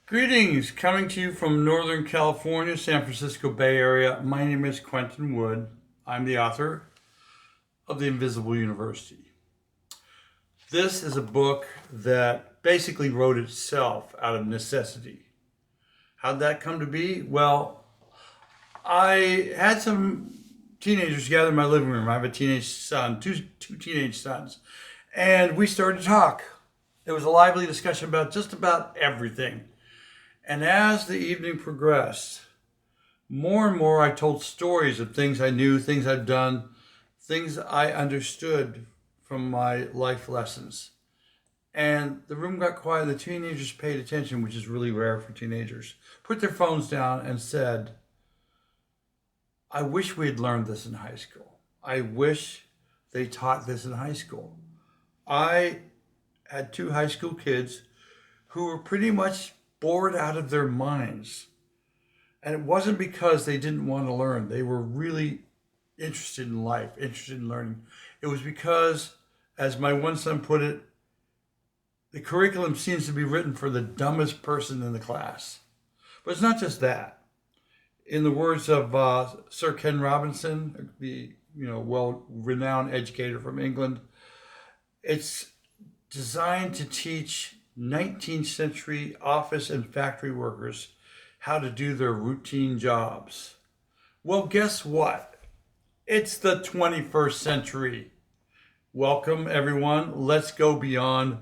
Greetings, coming to you from Northern California, San Francisco Bay Area. My name is Quentin Wood. I'm the author of The Invisible University. This is a book that basically wrote itself out of necessity. How'd that come to be? Well, I had some teenagers gather in my living room. I have a teenage son, two teenage sons, and we started to talk. It was a lively discussion about just about everything. And as the evening progressed, more and more I told stories of things I knew, things I've done, things I understood from my life lessons. And the room got quiet. The teenagers paid attention, which is really rare for teenagers, put their phones down and said, I wish we had learned this in high school. I wish they taught this in high school. I had two high school kids who were pretty much bored out of their minds. And it wasn't because they didn't want to learn. They were really interested in life, interested in learning. It was because, as my one son put it, the curriculum seems to be written for the dumbest person in the class. But it's not just that. In the words of Sir Ken Robinson, the well-renowned educator from England, it's designed to teach 19th century office and factory workers how to do their routine jobs. Well, guess what? It's the 21st century. Welcome, everyone. Let's go beyond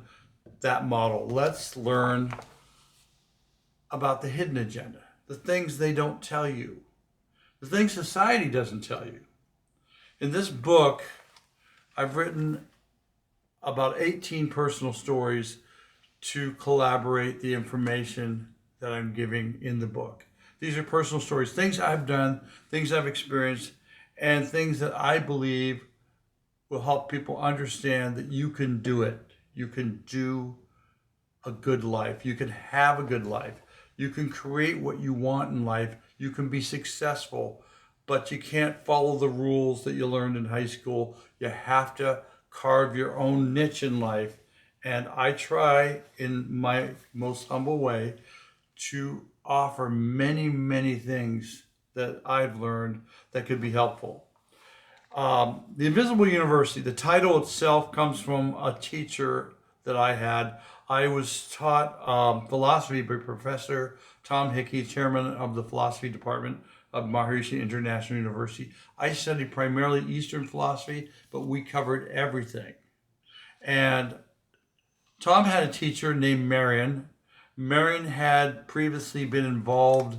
that model. Let's learn about the hidden agenda, the things they don't tell you, the things society doesn't tell you. In this book, I've written about 18 personal stories to collaborate the information that I'm giving in the book. These are personal stories, things I've done, things I've experienced, and things that I believe will help people understand that you can do it. You can do a good life. You can have a good life. You can create what you want in life. You can be successful, but you can't follow the rules that you learned in high school. You have to carve your own niche in life. And I try, in my most humble way, to offer many, many things that I've learned that could be helpful. The Invisible University, the title itself comes from a teacher that I had. I was taught philosophy by Professor Tom Hickey, chairman of the philosophy department of Maharishi International University. I studied primarily Eastern philosophy, but we covered everything. And Tom had a teacher named Marion. Marion had previously been involved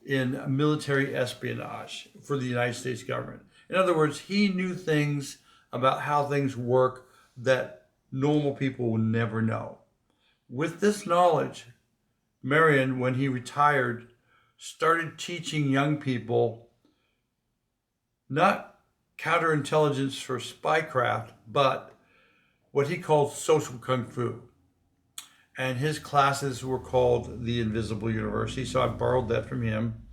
in military espionage for the United States government. In other words, he knew things about how things work that normal people would never know. With this knowledge, Marion, when he retired, started teaching young people not counterintelligence for spycraft, but what he called social kung fu. And his classes were called The Invisible University, so I borrowed that from him.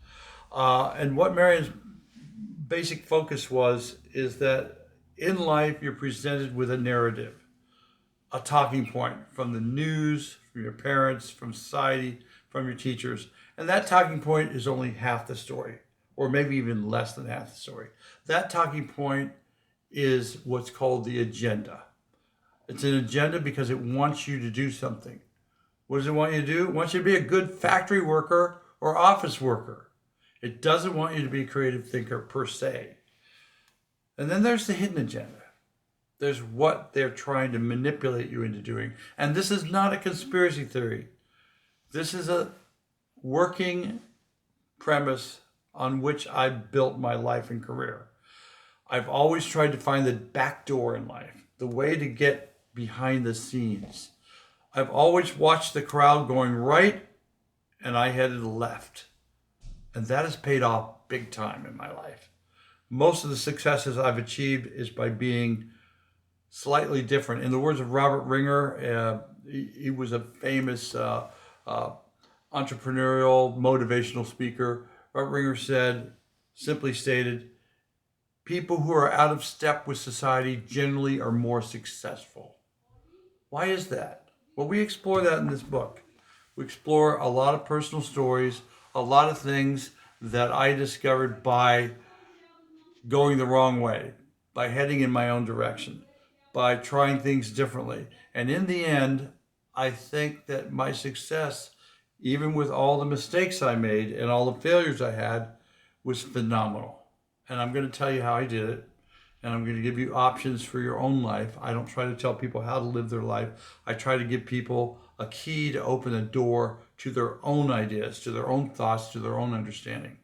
And what Marion's basic focus is that in life you're presented with a narrative, a talking point from the news, from your parents, from society, from your teachers. And that talking point is only half the story, or maybe even less than half the story. That talking point is what's called the agenda. It's an agenda because it wants you to do something. What does it want you to do? It wants you to be a good factory worker or office worker. It doesn't want you to be a creative thinker per se. And then there's the hidden agenda. There's what they're trying to manipulate you into doing. And this is not a conspiracy theory. This is a working premise on which I built my life and career. I've always tried to find the back door in life, the way to get behind the scenes. I've always watched the crowd going right, and I headed left. And that has paid off big time in my life. Most of the successes I've achieved is by being slightly different. In the words of Robert Ringer, he was a famous entrepreneurial, motivational speaker. Robert Ringer said, simply stated, people who are out of step with society generally are more successful. Why is that? Well, we explore that in this book. We explore a lot of personal stories, a lot of things that I discovered by going the wrong way, by heading in my own direction, by trying things differently. And in the end, I think that my success, even with all the mistakes I made and all the failures I had, was phenomenal. And I'm going to tell you how I did it. And I'm going to give you options for your own life. I don't try to tell people how to live their life. I try to give people a key to open a door to their own ideas, to their own thoughts, to their own understanding.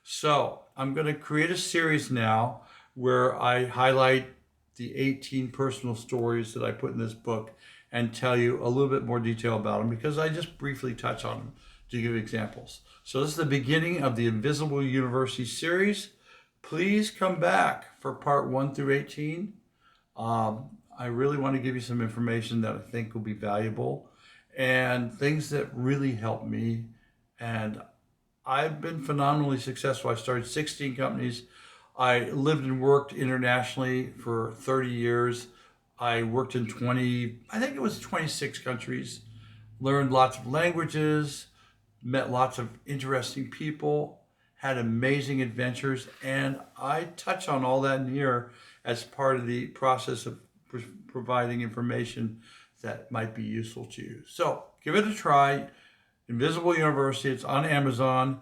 So I'm going to create a series now where I highlight the 18 personal stories that I put in this book and tell you a little bit more detail about them because I just briefly touch on them to give examples. So this is the beginning of the Invisible University series. Please come back for part 1 through 18. I really want to give you some information that I think will be valuable and things that really helped me. And I've been phenomenally successful. I started 16 companies. I lived and worked internationally for 30 years. I worked in 26 countries, learned lots of languages, met lots of interesting people, had amazing adventures, and I touch on all that in here as part of the process of providing information that might be useful to you. So give it a try. Invisible University, it's on Amazon.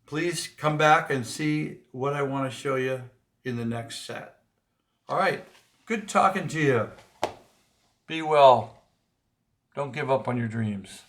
Please come back and see what I want to show you in the next set. All right, good talking to you. Be well. Don't give up on your dreams.